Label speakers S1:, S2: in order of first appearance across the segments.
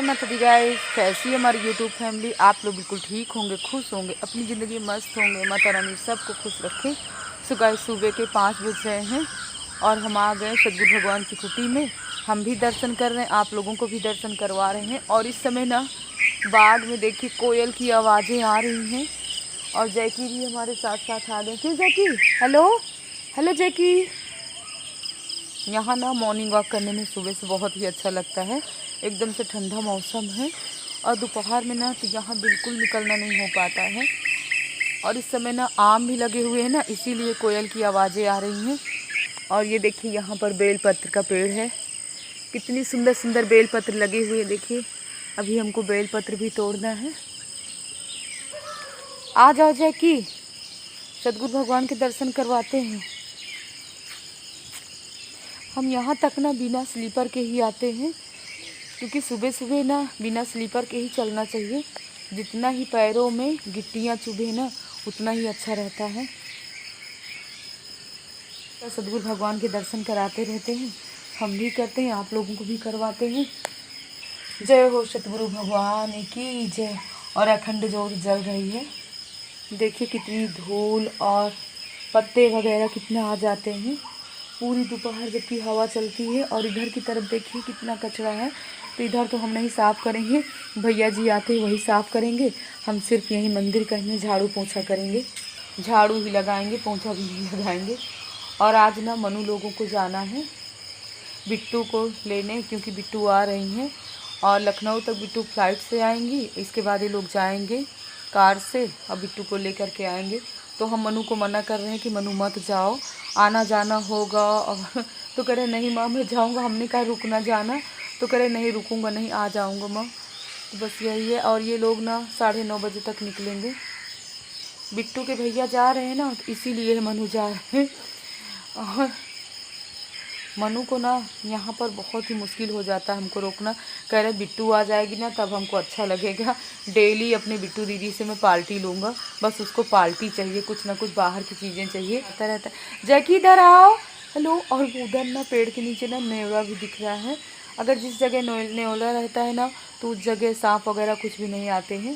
S1: माता दी गाइस, कैसी है हमारी यूट्यूब फैमिली। आप लोग बिल्कुल ठीक होंगे, खुश होंगे, अपनी ज़िंदगी में मस्त होंगे। माता रानी सबको खुश रखें। सो गाइस, सुबह के 5 बज रहे हैं और हम आ गए सदगुरु भगवान की कुटी में। हम भी दर्शन कर रहे हैं, आप लोगों को भी दर्शन करवा रहे हैं। और इस समय ना बाग में देखिए कोयल की आवाज़ें आ रही हैं और जैकी भी हमारे साथ साथ आ गए। क्यों जैकी? हेलो हेलो जैकी। यहाँ ना मॉर्निंग वॉक करने में सुबह से बहुत ही अच्छा लगता है। एकदम से ठंडा मौसम है और दोपहर में ना तो यहाँ बिल्कुल निकलना नहीं हो पाता है। और इस समय ना आम भी लगे हुए हैं ना, इसीलिए कोयल की आवाज़ें आ रही हैं। और ये देखिए यहाँ पर बेलपत्र का पेड़ है, कितनी सुंदर सुंदर बेलपत्र लगे हुए हैं। देखिए अभी हमको बेलपत्र भी तोड़ना है। आ जाओ जैकी, सदगुरु भगवान के दर्शन करवाते हैं। हम यहाँ तक ना बिना स्लीपर के ही आते हैं, क्योंकि सुबह सुबह ना बिना स्लीपर के ही चलना चाहिए। जितना ही पैरों में गिट्टियाँ चुभे ना उतना ही अच्छा रहता है। तो सदगुरु भगवान के दर्शन कराते रहते हैं, हम भी करते हैं, आप लोगों को भी करवाते हैं। जय हो सतगुरु भगवान की जय। और अखंड ज्योत जल रही है। देखिए कितनी धूल और पत्ते वगैरह कितना आ जाते हैं पूरी दोपहर जबकि हवा चलती है। और इधर की तरफ देखिए कितना कचरा है, तो इधर तो हम नहीं साफ़ करेंगे, भैया जी आते वही साफ़ करेंगे। हम सिर्फ यहीं मंदिर का ही झाड़ू पोंछा करेंगे, झाड़ू ही लगाएंगे, पोंछा भी नहीं लगाएंगे। और आज ना मनु लोगों को जाना है बिट्टू को लेने, क्योंकि बिट्टू आ रही हैं और लखनऊ तक बिट्टू फ्लाइट से आएंगी। इसके बाद ये लोग जाएंगे कार से और बिट्टू को लेकर के आएंगे। तो हम मनु को मना कर रहे हैं कि मनु मत जाओ, आना जाना होगा। और तो कह रहे नहीं माँ मैं जाऊँगा। हमने कहा रुकना जाना, तो कह रहे नहीं रुकूँगा नहीं, आ जाऊँगा माँ। तो बस यही है। और ये लोग ना 9:30 बजे तक निकलेंगे। बिट्टू के भैया जा रहे हैं ना, तो इसीलिए मनु जा रहे हैं। और मनु को ना यहाँ पर बहुत ही मुश्किल हो जाता है हमको रोकना। कह रहे बिट्टू आ जाएगी ना तब हमको अच्छा लगेगा। डेली अपने बिट्टू दीदी से मैं पार्टी लूँगा, बस उसको पार्टी चाहिए, कुछ ना कुछ बाहर की चीज़ें चाहिए आता रहता है। जैकी इधर आओ। हेलो। और उधर ना पेड़ के नीचे ना नेवला भी दिख रहा है। अगर जिस जगह नेवला रहता है ना तो उस जगह सांप वगैरह कुछ भी नहीं आते हैं।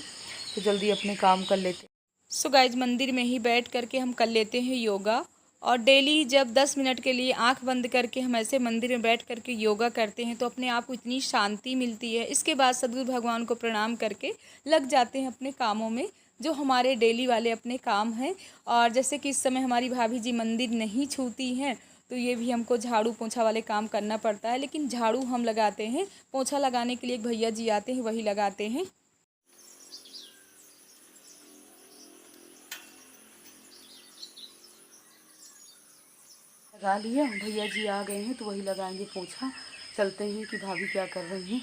S1: तो जल्दी अपने काम कर लेते। सो गाइज, मंदिर में ही बैठ करके हम कर लेते हैं योगा। और डेली जब 10 मिनट के लिए आंख बंद करके हम ऐसे मंदिर में बैठ करके योगा करते हैं तो अपने आप को इतनी शांति मिलती है। इसके बाद सदगुरु भगवान को प्रणाम करके लग जाते हैं अपने कामों में, जो हमारे डेली वाले अपने काम हैं। और जैसे कि इस समय हमारी भाभी जी मंदिर नहीं छूती हैं, तो ये भी हमको झाड़ू पोंछा वाले काम करना पड़ता है। लेकिन झाड़ू हम लगाते हैं, पोंछा लगाने के लिए एक भैया जी आते हैं, वही लगाते हैं। लगा लिया, भैया जी आ गए हैं तो वही लगाएंगे पोंछा। चलते हैं कि भाभी क्या कर रही हैं।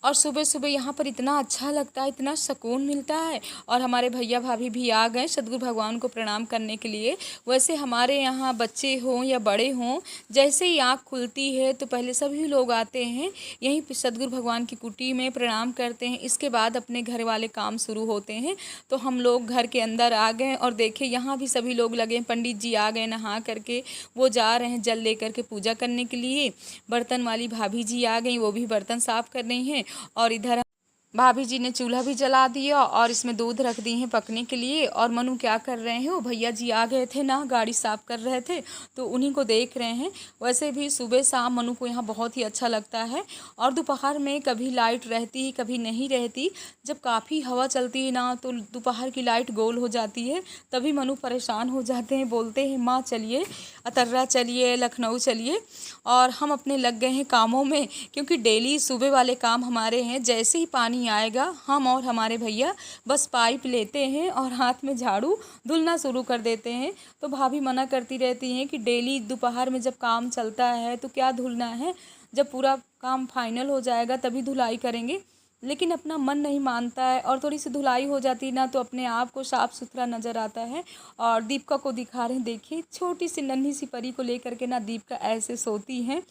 S1: और सुबह सुबह यहाँ पर इतना अच्छा लगता है, इतना सुकून मिलता है। और हमारे भैया भाभी भी आ गए सदगुरु भगवान को प्रणाम करने के लिए। वैसे हमारे यहाँ बच्चे हों या बड़े हों, जैसे ही आँख खुलती है तो पहले सभी लोग आते हैं यहीं पे सदगुरु भगवान की कुटी में प्रणाम करते हैं। इसके बाद अपने घर वाले काम शुरू होते हैं। तो हम लोग घर के अंदर आ गए और देखे यहाँ भी सभी लोग लगे हैं। पंडित जी आ गए नहा करके, वो जा रहे हैं जल लेकर के पूजा करने के लिए। बर्तन वाली भाभी जी आ गई, वो भी बर्तन साफ कर रही हैं। और इधर भाभी जी ने चूल्हा भी जला दिया और इसमें दूध रख दी है पकने के लिए। और मनु क्या कर रहे हैं, वो भैया जी आ गए थे ना, गाड़ी साफ़ कर रहे थे तो उन्हीं को देख रहे हैं। वैसे भी सुबह शाम मनु को यहाँ बहुत ही अच्छा लगता है। और दोपहर में कभी लाइट रहती कभी नहीं रहती। जब काफ़ी हवा चलती है ना तो दोपहर की लाइट गोल हो जाती है, तभी मनु परेशान हो जाते हैं, बोलते हैं माँ चलिए अतर्रा चलिए, लखनऊ चलिए। और हम अपने लग गए हैं कामों में, क्योंकि डेली सुबह वाले काम हमारे हैं। जैसे ही पानी आएगा हम और हमारे भैया बस पाइप लेते हैं और हाथ में झाड़ू धुलना शुरू कर देते हैं। तो भाभी मना करती रहती हैं कि डेली दोपहर में जब काम चलता है तो क्या धुलना है, जब पूरा काम फाइनल हो जाएगा तभी धुलाई करेंगे। लेकिन अपना मन नहीं मानता है और थोड़ी सी धुलाई हो जाती है ना तो अपने आप को साफ़ सुथरा नज़र आता है। और दीपिका को दिखा रहे हैं, देखिए छोटी सी नन्ही सी परी को लेकर के ना दीपिका ऐसे सोती हैं।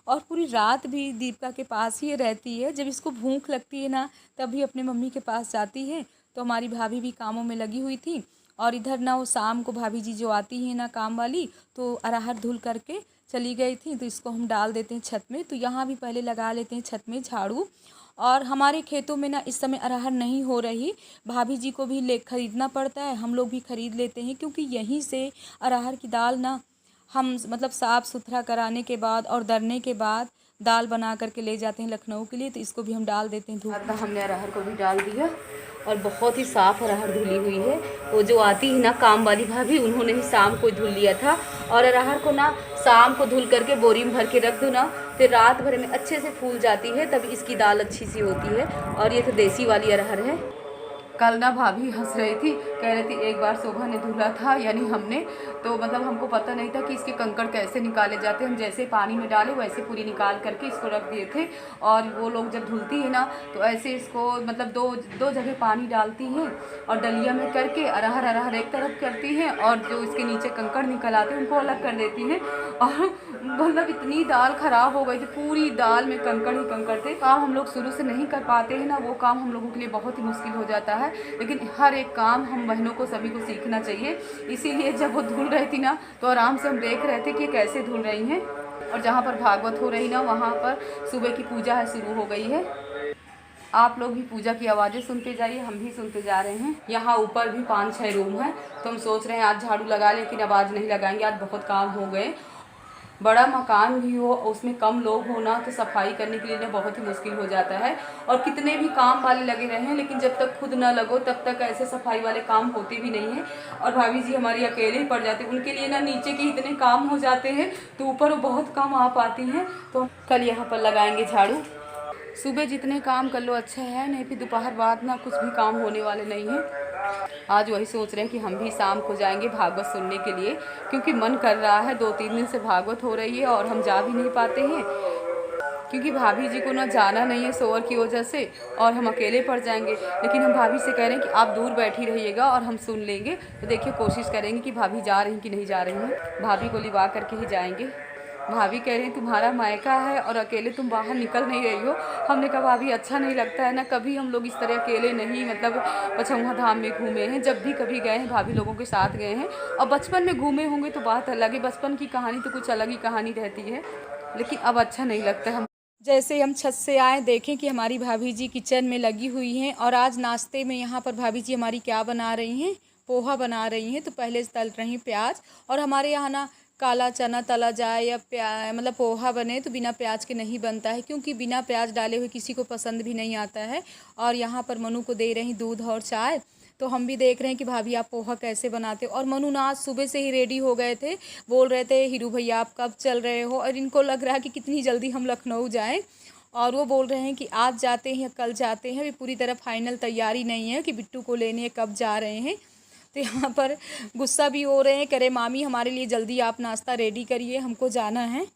S1: और पूरी रात भी दीपिका के पास ही रहती है। जब इसको भूख लगती है ना तभी अपने मम्मी के पास जाती है। तो हमारी भाभी भी कामों में लगी हुई थी। और इधर ना वो शाम को भाभी जी जो आती हैं ना काम वाली, तो अरहर धुल करके चली गई थी। तो इसको हम डाल देते हैं छत में। तो यहाँ भी पहले लगा लेते हैं छत में झाड़ू।
S2: और हमारे खेतों में ना इस समय अरहर नहीं हो रही। भाभी जी को भी ले खरीदना पड़ता है, हम लोग भी खरीद लेते हैं, क्योंकि यहीं से अरहर की दाल ना हम मतलब साफ़ सुथरा कराने के बाद और दरने के बाद दाल बना करके ले जाते हैं लखनऊ के लिए। तो इसको भी हम डाल देते हैं धूप में।
S1: हमने अरहर को भी डाल दिया और बहुत ही साफ़ अरहर धुली हुई है। वो जो आती है ना काम वाली भाभी, उन्होंने ही शाम को धुल लिया था। और अरहर को ना शाम को धुल करके बोरी में भर के रख दो ना, फिर रात भर में अच्छे से फूल जाती है, तभी इसकी दाल अच्छी सी होती है। और ये तो देसी वाली अरहर है। कल ना भाभी हंस रही थी, कह रही थी एक बार शोभा ने धुला था, यानी हमने, तो मतलब हमको पता नहीं था कि इसके कंकड़ कैसे निकाले जाते हैं। हम जैसे पानी में डाले वैसे पूरी निकाल करके इसको रख दिए थे। और वो लोग जब धुलती है ना तो ऐसे इसको मतलब दो जगह पानी डालती हैं और डलिया में करके अरहर अरहर एक तरफ करती हैं और जो इसके नीचे कंकड़ निकल आते हैं उनको अलग कर देती हैं। और मतलब इतनी दाल ख़राब हो गई थी, पूरी दाल में कंकड़ ही कंकड़ थे। काम हम लोग शुरू से नहीं कर पाते हैं ना, वो काम हम लोगों के लिए बहुत ही मुश्किल हो जाता है। लेकिन हर एक काम हम बहनों को सभी को सीखना चाहिए। इसीलिए जब वो धुल रही थी ना तो आराम से हम देख रहे थे कि कैसे धुल रही हैं। और जहाँ पर भागवत हो रही ना वहाँ पर सुबह की पूजा है शुरू हो गई है। आप लोग भी पूजा की आवाज़ें सुनते जाइए, हम भी सुनते जा रहे हैं। यहाँ ऊपर भी 5-6 रूम हैं, तो हम सोच रहे हैं आज झाड़ू लगा, लेकिन अब आज नहीं लगाएंगे, आज बहुत काम हो गए। बड़ा मकान भी हो, उसमें कम लोग हो ना, तो सफाई करने के लिए ना बहुत ही मुश्किल हो जाता है। और कितने भी काम वाले लगे रहे हैं, लेकिन जब तक खुद ना लगो तब तक ऐसे सफाई वाले काम होते भी नहीं हैं। और भाभी जी हमारी अकेले ही पड़ जाती, उनके लिए ना नीचे के इतने काम हो जाते हैं तो ऊपर वो बहुत कम आ पाती हैं। तो कल यहाँ पर लगाएंगे झाड़ू। सुबह जितने काम कर लो अच्छा है, नहीं फिर दोपहर बाद ना कुछ भी काम होने वाले नहीं हैं। आज वही सोच रहे हैं कि हम भी शाम को जाएंगे भागवत सुनने के लिए, क्योंकि मन कर रहा है। 2-3 दिन से भागवत हो रही है और हम जा भी नहीं पाते हैं, क्योंकि भाभी जी को ना जाना नहीं है शोर की वजह से, और हम अकेले पड़ जाएंगे। लेकिन हम भाभी से कह रहे हैं कि आप दूर बैठी रहिएगा और हम सुन लेंगे। तो देखिए कोशिश करेंगे कि भाभी जा रही हैं कि नहीं जा रही हैं। भाभी को लिवा करके ही जाएंगे। भाभी कह रही तुम्हारा मायका है और अकेले तुम बाहर निकल नहीं रही हो। हमने कहा भाभी अच्छा नहीं लगता है ना, कभी हम लोग इस तरह अकेले नहीं मतलब पचौहा धाम में घूमे हैं। जब भी कभी गए हैं भाभी लोगों के साथ गए हैं, और बचपन में घूमे होंगे तो बात अलग है। बचपन की कहानी तो कुछ अलग ही कहानी रहती है, लेकिन अब अच्छा नहीं लगता। हम
S2: जैसे हम छत से आए देखें कि हमारी भाभी जी किचन में लगी हुई हैं। और आज नाश्ते में यहाँ पर भाभी जी हमारी क्या बना रही हैं, पोहा बना रही हैं। तो पहले से तल रही हैं प्याज। और हमारे यहाँ ना काला चना तला जाए या मतलब पोहा बने तो बिना प्याज के नहीं बनता है, क्योंकि बिना प्याज डाले हुए किसी को पसंद भी नहीं आता है। और यहाँ पर मनु को दे रही दूध और चाय। तो हम भी देख रहे हैं कि भाभी आप पोहा कैसे बनाते हो। और मनु ना आज सुबह से ही रेडी हो गए थे, बोल रहे थे हीरू भैया आप कब चल रहे हो। और इनको लग रहा है कि कितनी जल्दी हम लखनऊ जाएं। और वो बोल रहे हैं कि आज जाते हैं या कल जाते हैं, अभी पूरी तरह फाइनल तैयारी नहीं है कि बिट्टू को लेने कब जा रहे हैं। तो यहाँ पर गुस्सा भी हो रहे हैं, कह रहे मामी हमारे लिए जल्दी आप नाश्ता रेडी करिए, हमको जाना है।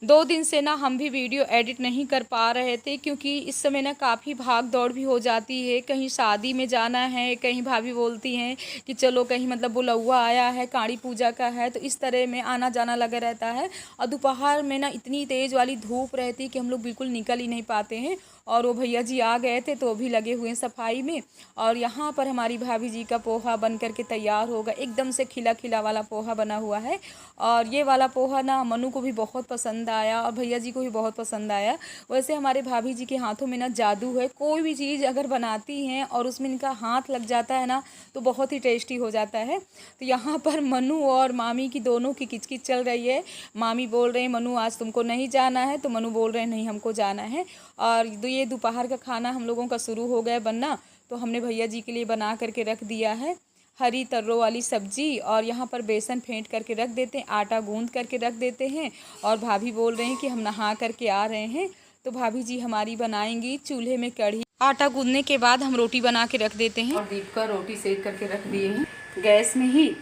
S2: 2 दिन से ना हम भी वीडियो एडिट नहीं कर पा रहे थे, क्योंकि इस समय ना काफ़ी भाग दौड़ भी हो जाती है। कहीं शादी में जाना है, कहीं भाभी बोलती हैं कि चलो कहीं मतलब बुलौआ आया है, काड़ी पूजा का है, तो इस तरह में आना जाना लगा रहता है। और दोपहर में ना इतनी तेज़ वाली धूप रहती है कि हम लोग बिल्कुल निकल ही नहीं पाते हैं। और वो भैया जी आ गए थे तो वो भी लगे हुए हैं सफाई में। और यहाँ पर हमारी भाभी जी का पोहा बन करके तैयार होगा, एकदम से खिला खिला वाला पोहा बना हुआ है। और ये वाला पोहा ना मनु को भी बहुत पसंद आया और भैया जी को भी बहुत पसंद आया। वैसे हमारे भाभी जी के हाथों में ना जादू है, कोई भी चीज़ अगर बनाती हैं और उसमें इनका हाथ लग जाता है ना तो बहुत ही टेस्टी हो जाता है। तो यहाँ पर मनु और मामी की दोनों की किचकिच चल रही है। मामी बोल रहे हैं मनु आज तुमको नहीं जाना है, तो मनु बोल रहे हैं नहीं हमको जाना है। और ये दोपहर का खाना हम लोगों का शुरू हो गया बनना, तो हमने भैया जी के लिए बना करके रख दिया है हरी तर्रों वाली सब्जी। और यहाँ पर बेसन फेंट करके रख देते हैं, आटा गूंद करके रख देते हैं। और भाभी बोल रहे हैं कि हम नहा करके आ रहे हैं, तो भाभी जी हमारी बनाएंगी चूल्हे में कढ़ी। आटा गूंदने के बाद हम रोटी बना के रख देते हैं।
S1: और दीप का रोटी सेक करके रख दिए हैं गैस में ही।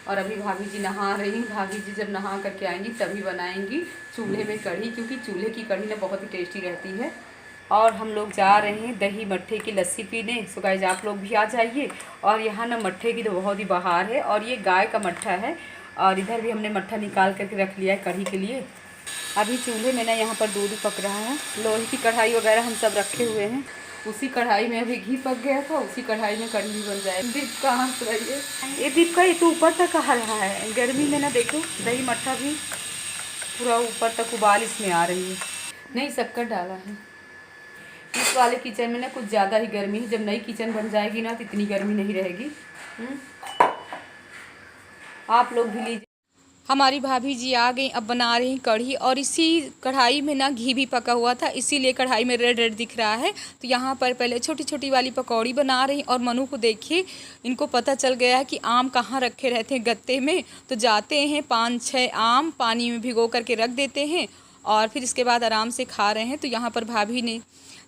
S1: और अभी भाभी जी नहा रही हैं। भाभी जी जब नहा करके आएंगी तभी बनाएंगी चूल्हे में कढ़ी, क्योंकि चूल्हे की कढ़ी ना बहुत ही टेस्टी रहती है। और हम लोग जा रहे हैं दही मट्ठे की लस्सी पीने। सो गाइस आप लोग भी आ जाइए। और यहाँ ना मट्ठे की तो बहुत ही बहार है, और ये गाय का मट्ठा है। और इधर भी हमने मट्ठा निकाल करके रख लिया है कढ़ी के लिए। अभी चूल्हे में ना यहाँ पर दूध पक रहा है, लोहे की कढ़ाई वगैरह हम सब रखे हुए हैं। उसी कढ़ाई में अभी घी पक गया था, उसी कढ़ाई में कढ़ी भी बन जाए। दीप कहाँ से रही है ये दीप का, ये तो ऊपर तक आ रहा है। गर्मी में ना देखो दही मट्ठा भी पूरा ऊपर तक उबाल इसमें आ रही है। नहीं शक्कर डाला है।
S2: इस वाले किचन में ना कुछ ज़्यादा ही गर्मी है। जब नई किचन बन जाएगी ना तो इतनी गर्मी नहीं रहेगी। आप लोग भी लीजिए। हमारी भाभी जी आ गई, अब बना रही कढ़ी, और इसी कढ़ाई में ना घी भी पका हुआ था, इसीलिए कढ़ाई में रेड रेड दिख रहा है। तो यहाँ पर पहले छोटी छोटी वाली पकौड़ी बना रही, और मनु को देखिए, इनको पता चल गया है कि आम कहाँ रखे रहते हैं गत्ते में। तो जाते हैं 5-6 आम पानी में भिगो करके रख देते हैं, और फिर इसके बाद आराम से खा रहे हैं। तो यहाँ पर भाभी ने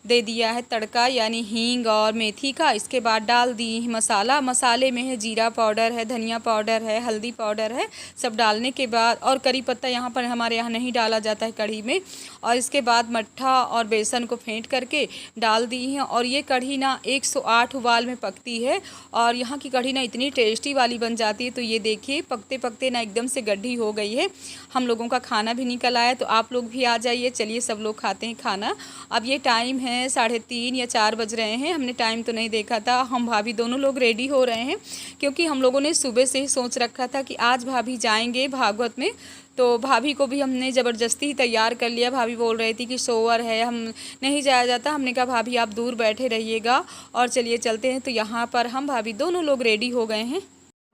S2: दे दिया है तड़का, यानी हींग और मेथी का। इसके बाद डाल दी मसाला। मसाले में है जीरा पाउडर है, धनिया पाउडर है, हल्दी पाउडर है। सब डालने के बाद, और करी पत्ता यहाँ पर हमारे यहाँ नहीं डाला जाता है कढ़ी में। और इसके बाद मट्ठा और बेसन को फेंट करके डाल दी है। और ये कढ़ी ना 108 उबाल में पकती है, और यहाँ की कढ़ी ना इतनी टेस्टी वाली बन जाती है। तो ये देखिए पकते पकते ना एकदम से गड्ढी हो गई है। हम लोगों का खाना भी निकल आया, तो आप लोग भी आ जाइए। चलिए सब लोग खाते हैं खाना। अब ये टाइम है 3:30 या 4 बज रहे हैं। हमने टाइम तो नहीं देखा था। हम भाभी दोनों लोग रेडी हो रहे हैं, क्योंकि हम लोगों ने सुबह से ही सोच रखा था कि आज भाभी जाएंगे भागवत में। तो भाभी को भी हमने ज़बरदस्ती ही तैयार कर लिया। भाभी बोल रही थी कि सोवर है, हम नहीं जाया जाता। हमने कहा भाभी आप दूर बैठे रहिएगा, और चलिए चलते हैं। तो यहाँ पर हम भाभी दोनों लोग रेडी हो गए हैं।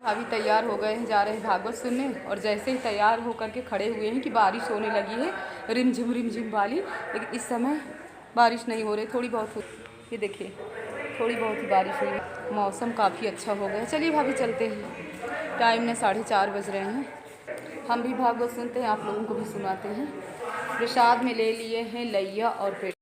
S2: भाभी तैयार हो गए हैं, जा रहे हैं भागवत सुनने। और जैसे ही तैयार होकर के खड़े हुए हैं कि बारिश होने लगी है, रिमझिम वाली। लेकिन इस समय बारिश नहीं हो रही, थोड़ी बहुत हो। ये देखिए थोड़ी बहुत ही बारिश हुई, मौसम काफ़ी अच्छा हो गया। चलिए भाभी चलते हैं। टाइम ने 4:30 बज रहे हैं। हम भी भागवत सुनते हैं, आप लोगों को भी सुनाते हैं। प्रसाद में ले लिए हैं लैया और पेट।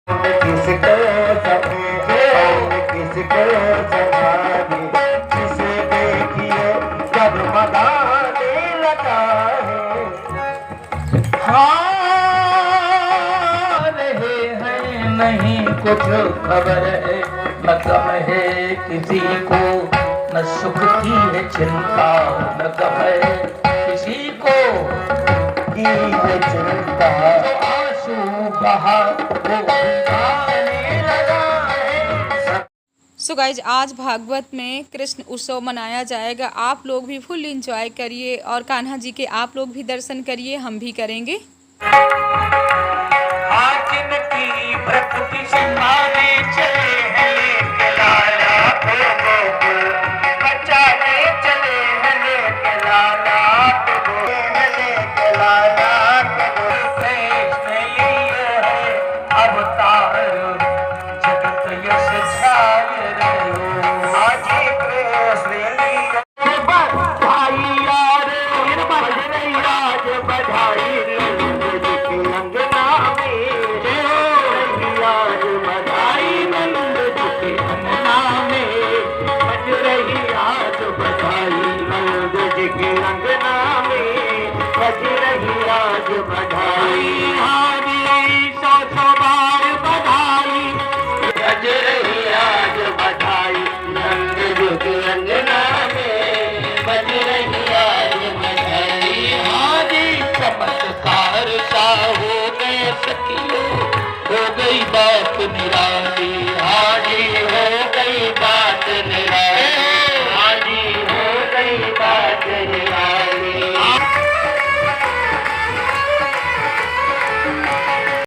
S3: नहीं कुछ खबर है, न गम है किसी को, न सुख की है चिंता, न गम है किसी को की है चिंता। आंसू बहा वो गाने लगा है।
S2: सो गाइज आज भागवत में कृष्ण उत्सव मनाया जाएगा। आप लोग भी फुल एंजॉय करिए, और कान्हा जी के आप लोग भी दर्शन करिए, हम भी करेंगे।
S3: हो गई बात निराली।